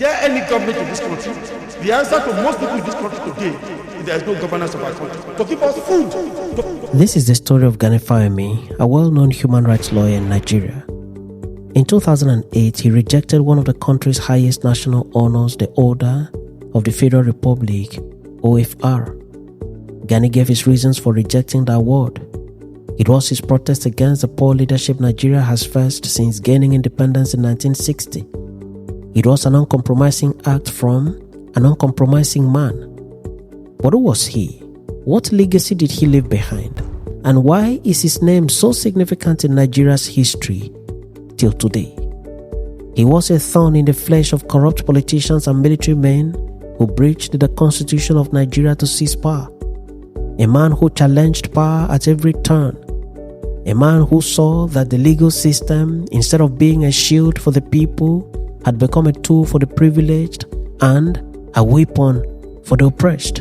there any government in this country? The answer to most people in this country today is there is no governance of our country. To give us food. This is the story of Gani Fawehinmi, a well-known human rights lawyer in Nigeria. In 2008, he rejected one of the country's highest national honors, the Order of the Federal Republic, OFR. Gani gave his reasons for rejecting the award. It was his protest against the poor leadership Nigeria has faced since gaining independence in 1960. It was an uncompromising act from an uncompromising man. But who was he? What legacy did he leave behind? And why is his name so significant in Nigeria's history till today? He was a thorn in the flesh of corrupt politicians and military men who breached the constitution of Nigeria to seize power. A man who challenged power at every turn. A man who saw that the legal system, instead of being a shield for the people, had become a tool for the privileged and a weapon for the oppressed.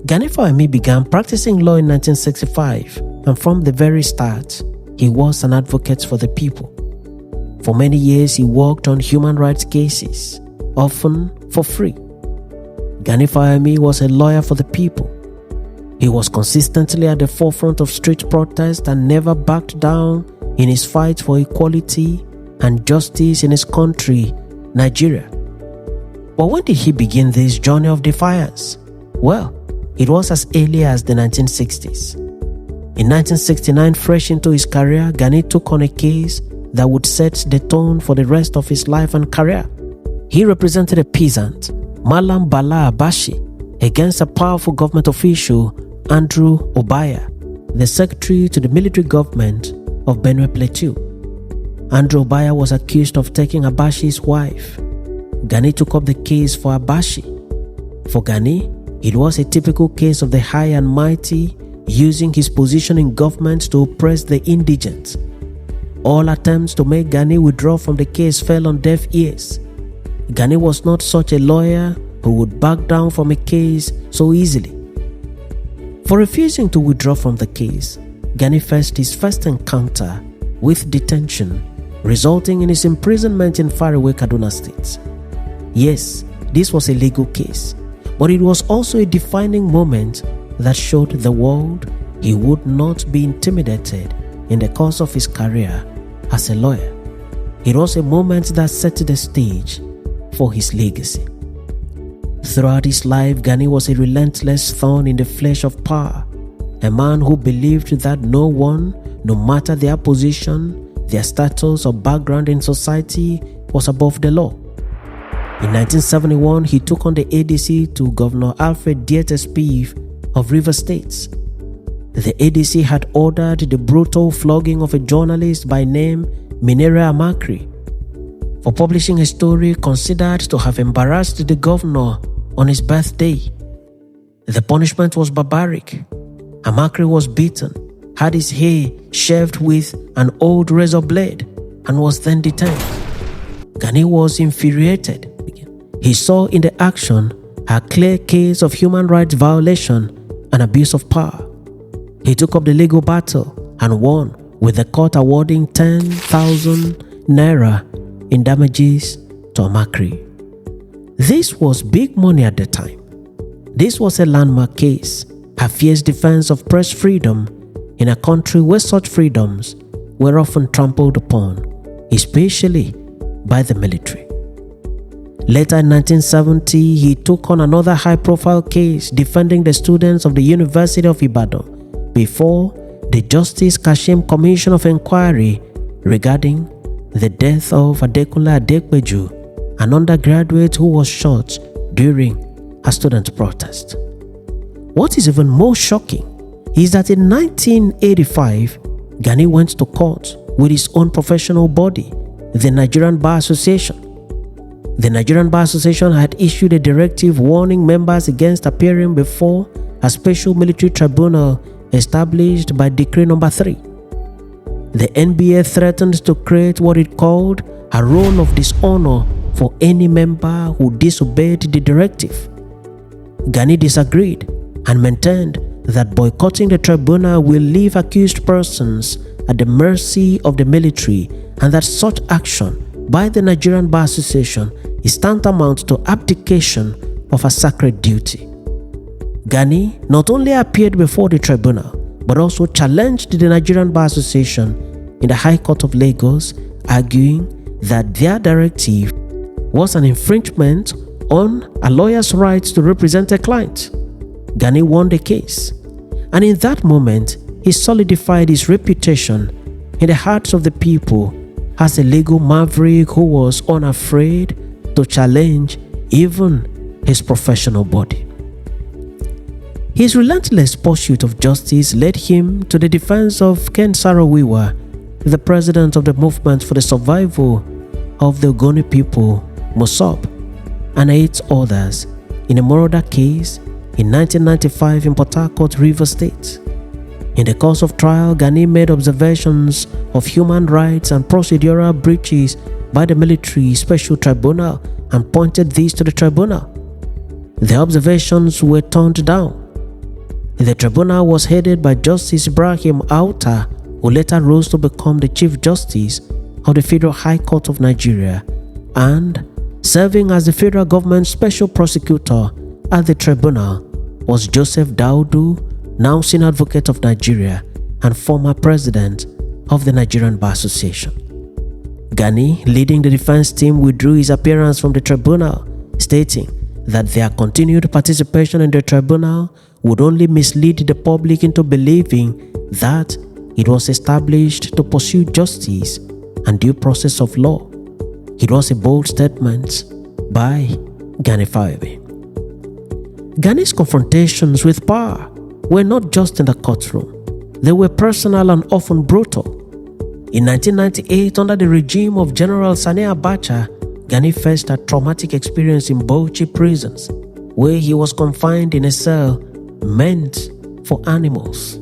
Gani Fawehinmi began practicing law in 1965, and from the very start, he was an advocate for the people. For many years, he worked on human rights cases, often for free. Gani Fawehinmi was a lawyer for the people. He was consistently at the forefront of street protest and never backed down in his fight for equality and justice in his country, Nigeria. But when did he begin this journey of defiance? Well, it was as early as the 1960s. In 1969, fresh into his career, Gani took on a case that would set the tone for the rest of his life and career. He represented a peasant, Malam Bala Abashi, against a powerful government official, Andrew Obaya, the secretary to the military government of Benue Plateau. Andrew Obaya was accused of taking Abashi's wife. Gani took up the case for Abashi. For Gani, it was a typical case of the high and mighty using his position in government to oppress the indigent. All attempts to make Gani withdraw from the case fell on deaf ears. Gani was not such a lawyer who would back down from a case so easily. For refusing to withdraw from the case, Gani faced his first encounter with detention, resulting in his imprisonment in faraway Kaduna State. Yes, this was a legal case, but it was also a defining moment that showed the world he would not be intimidated in the course of his career as a lawyer. It was a moment that set the stage for his legacy. Throughout his life, Gani was a relentless thorn in the flesh of power, a man who believed that no one, no matter their position, their status or background in society, was above the law. In 1971, he took on the ADC to Governor Alfred Dieter of Rivers State. The ADC had ordered the brutal flogging of a journalist by name Minera Amakri for publishing a story considered to have embarrassed the governor on his birthday. The punishment was barbaric. Amakri was beaten, had his hair shaved with an old razor blade, and was then detained. Gani was infuriated. He saw in the action a clear case of human rights violation and abuse of power. He took up the legal battle and won, with the court awarding 10,000 naira in damages to Amakri. This was big money at the time. This was a landmark case, a fierce defense of press freedom in a country where such freedoms were often trampled upon, especially by the military. Later in 1970, he took on another high-profile case defending the students of the University of Ibadan before the Justice Kashim Commission of Inquiry regarding the death of Adekunle Adekpeju, an undergraduate who was shot during a student protest. What is even more shocking is that in 1985, Gani went to court with his own professional body, the Nigerian Bar Association. The Nigerian Bar Association had issued a directive warning members against appearing before a special military tribunal established by Decree No. 3. The NBA threatened to create what it called a roll of dishonor for any member who disobeyed the directive. Gani disagreed and maintained that boycotting the tribunal will leave accused persons at the mercy of the military, and that such action by the Nigerian Bar Association is tantamount to abdication of a sacred duty. Gani not only appeared before the tribunal, but also challenged the Nigerian Bar Association in the High Court of Lagos, arguing that their directive was an infringement on a lawyer's rights to represent a client. Gani won the case, and in that moment, he solidified his reputation in the hearts of the people as a legal maverick who was unafraid to challenge even his professional body. His relentless pursuit of justice led him to the defense of Ken Saro-Wiwa, the president of the Movement for the Survival of the Gani people, Mossop, and 8 others in a murder case in 1995 in Port Harcourt, Rivers State. In the course of trial, Gani made observations of human rights and procedural breaches by the Military Special Tribunal and pointed these to the tribunal. The observations were turned down. The tribunal was headed by Justice Ibrahim Auta, who later rose to become the Chief Justice of the Federal High Court of Nigeria and serving as the federal government's special prosecutor at the tribunal was Joseph Daudu, now Senior Advocate of Nigeria and former President of the Nigerian Bar Association. Gani, leading the defense team, withdrew his appearance from the tribunal, stating that their continued participation in the tribunal would only mislead the public into believing that it was established to pursue justice and due process of law. It was a bold statement by Gani Fawehinmi. Gani's confrontations with power were not just in the courtroom. They were personal and often brutal. In 1998, under the regime of General Sani Abacha, Gani faced a traumatic experience in Bauchi prisons, where he was confined in a cell meant for animals.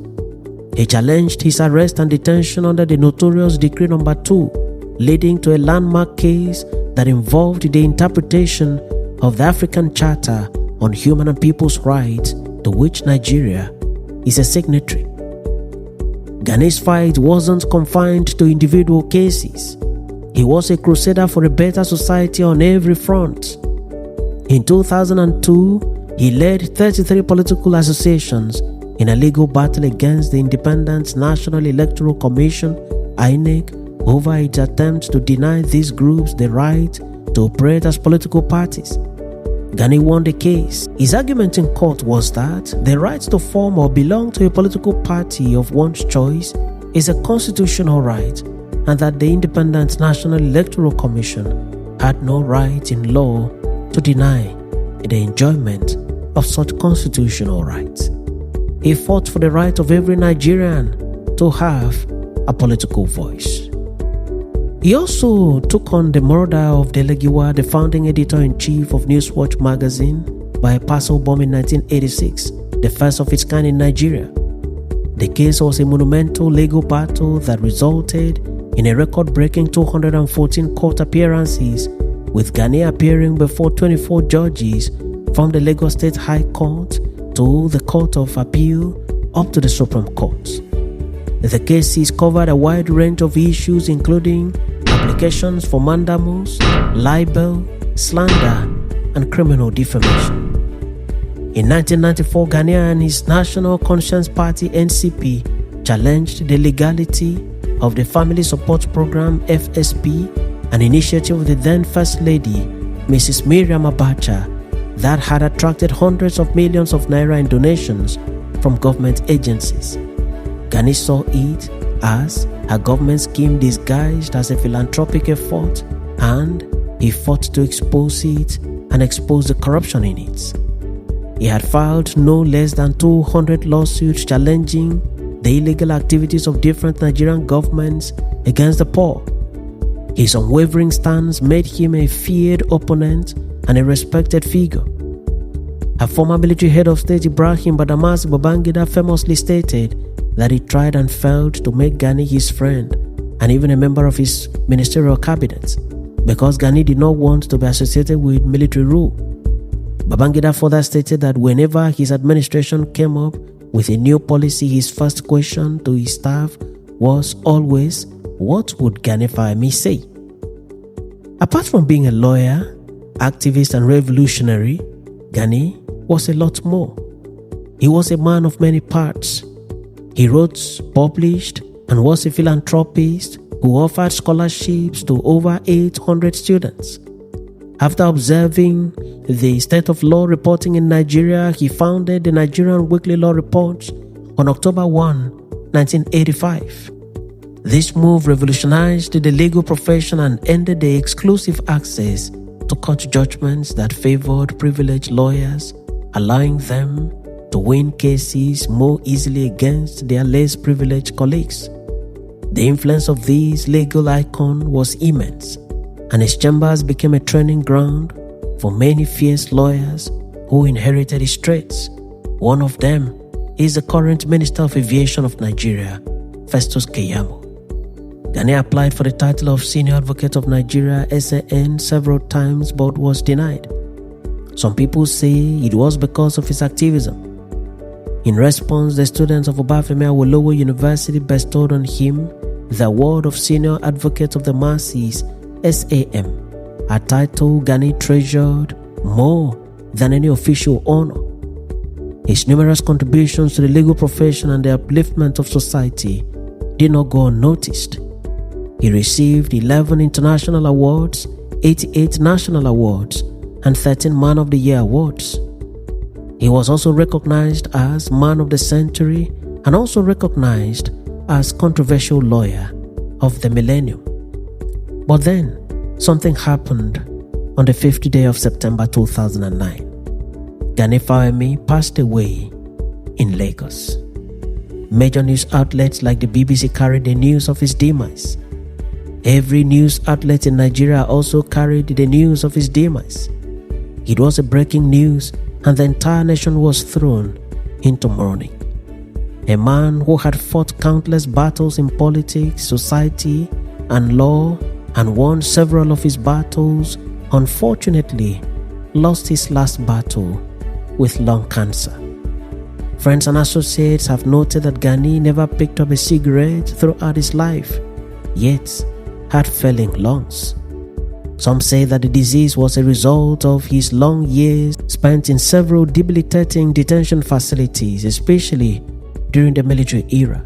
He challenged his arrest and detention under the notorious Decree No. 2, leading to a landmark case that involved the interpretation of the African Charter on Human and People's Rights, to which Nigeria is a signatory. Gani's fight wasn't confined to individual cases. He was a crusader for a better society on every front. In 2002, he led 33 political associations in a legal battle against the Independent National Electoral Commission (INEC) over its attempts to deny these groups the right to operate as political parties. Gani won the case. His argument in court was that the right to form or belong to a political party of one's choice is a constitutional right, and that the Independent National Electoral Commission had no right in law to deny the enjoyment of such constitutional rights. He fought for the right of every Nigerian to have a political voice. He also took on the murder of Delegiwa, the founding editor-in-chief of Newswatch magazine, by a parcel bomb in 1986, the first of its kind in Nigeria. The case was a monumental legal battle that resulted in a record-breaking 214 court appearances, with Gani appearing before 24 judges from the Lagos State High Court to the Court of Appeal up to the Supreme Court. The cases covered a wide range of issues, including applications for mandamus, libel, slander, and criminal defamation. In 1994, Gani and his National Conscience Party (NCP) challenged the legality of the Family Support Program (FSP), an initiative of the then First Lady, Mrs. Miriam Abacha, that had attracted hundreds of millions of naira in donations from government agencies. Gani saw it as a government scheme disguised as a philanthropic effort, and he fought to expose it and expose the corruption in it. He had filed no less than 200 lawsuits challenging the illegal activities of different Nigerian governments against the poor. His unwavering stance made him a feared opponent and a respected figure. A former military head of state, Ibrahim Badamasi Babangida, famously stated that he tried and failed to make Gani his friend and even a member of his ministerial cabinet because Gani did not want to be associated with military rule. Babangida further stated that whenever his administration came up with a new policy, his first question to his staff was always, what would Gani Fawehinmi say? Apart from being a lawyer, activist and revolutionary, Gani was a lot more. He was a man of many parts. He wrote, published, and was a philanthropist who offered scholarships to over 800 students. After observing the state of law reporting in Nigeria, he founded the Nigerian Weekly Law Report on October 1, 1985. This move revolutionized the legal profession and ended the exclusive access to court judgments that favored privileged lawyers, allowing them to win cases more easily against their less privileged colleagues. The influence of this legal icon was immense, and his chambers became a training ground for many fierce lawyers who inherited his traits. One of them is the current Minister of Aviation of Nigeria, Festus Keyamo. Gani applied for the title of Senior Advocate of Nigeria (SAN) several times but was denied. Some people say it was because of his activism. In response, the students of Fawehinmi Awolowo University bestowed on him the award of Senior Advocate of the Masses (SAM), a title Gani treasured more than any official honor. His numerous contributions to the legal profession and the upliftment of society did not go unnoticed. He received 11 international awards, 88 national awards, and 13 Man of the Year awards. He was also recognized as Man of the Century and also recognized as Controversial Lawyer of the Millennium. But then, something happened on the 5th day of September 2009. Gani Fawehinmi passed away in Lagos. Major news outlets like the BBC carried the news of his demise. Every news outlet in Nigeria also carried the news of his demise. It was a breaking news, and the entire nation was thrown into mourning. A man who had fought countless battles in politics, society, and law, and won several of his battles, unfortunately lost his last battle with lung cancer. Friends and associates have noted that Gani never picked up a cigarette throughout his life, yet had failing lungs. Some say that the disease was a result of his long years spent in several debilitating detention facilities, especially during the military era.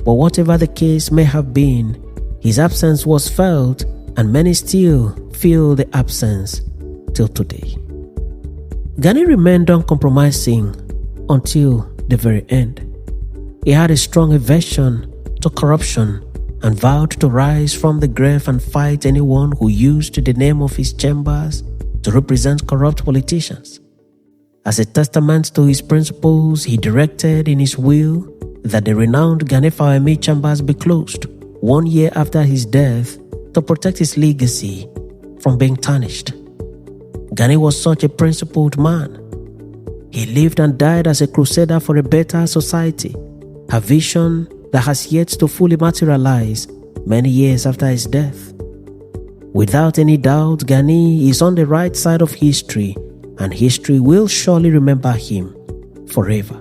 But whatever the case may have been, his absence was felt, and many still feel the absence till today. Gani remained uncompromising until the very end. He had a strong aversion to corruption and vowed to rise from the grave and fight anyone who used the name of his chambers to represent corrupt politicians. As a testament to his principles, he directed in his will that the renowned Gani Fawehinmi chambers be closed 1 year after his death to protect his legacy from being tarnished. Gani was such a principled man. He lived and died as a crusader for a better society, a vision that has yet to fully materialize many years after his death. Without any doubt, Gani is on the right side of history, and history will surely remember him forever.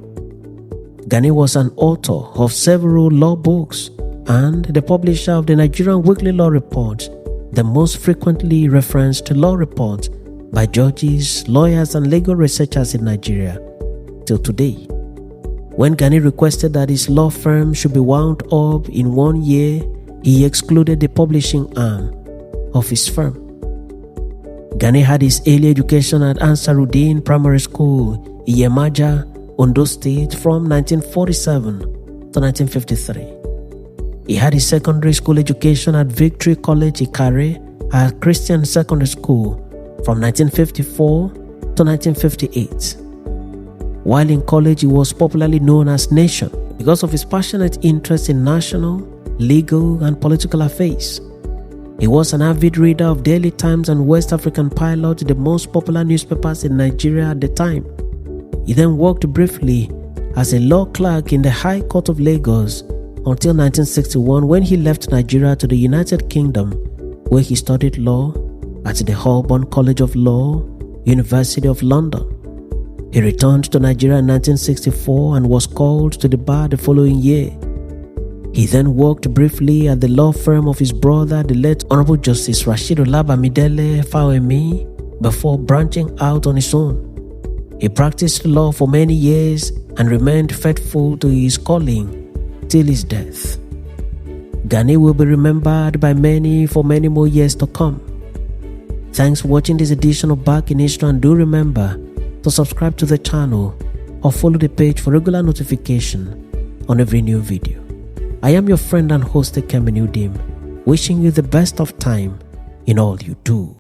Gani was an author of several law books and the publisher of the Nigerian Weekly Law Report, the most frequently referenced law report by judges, lawyers, and legal researchers in Nigeria till today. When Gani requested that his law firm should be wound up in 1 year, he excluded the publishing arm of his firm. Gani had his early education at Ansarudeen Primary School, Iyemaja, Ondo State from 1947 to 1953. He had his secondary school education at Victory College, Ikare, a Christian secondary school from 1954 to 1958. While in college, he was popularly known as Nation because of his passionate interest in national, legal, and political affairs. He was an avid reader of Daily Times and West African Pilot, the most popular newspapers in Nigeria at the time. He then worked briefly as a law clerk in the High Court of Lagos until 1961, when he left Nigeria to the United Kingdom, where he studied law at the Holborn College of Law, University of London. He returned to Nigeria in 1964 and was called to the bar the following year. He then worked briefly at the law firm of his brother, the late Honorable Justice Rasheed Olabamidele Fawehinmi, before branching out on his own. He practiced law for many years and remained faithful to his calling till his death. Gani will be remembered by many for many more years to come. Thanks for watching this edition of Back in History, and do remember to subscribe to the channel or follow the page for regular notification on every new video. I am your friend and host Ekemini Udim, wishing you the best of time in all you do.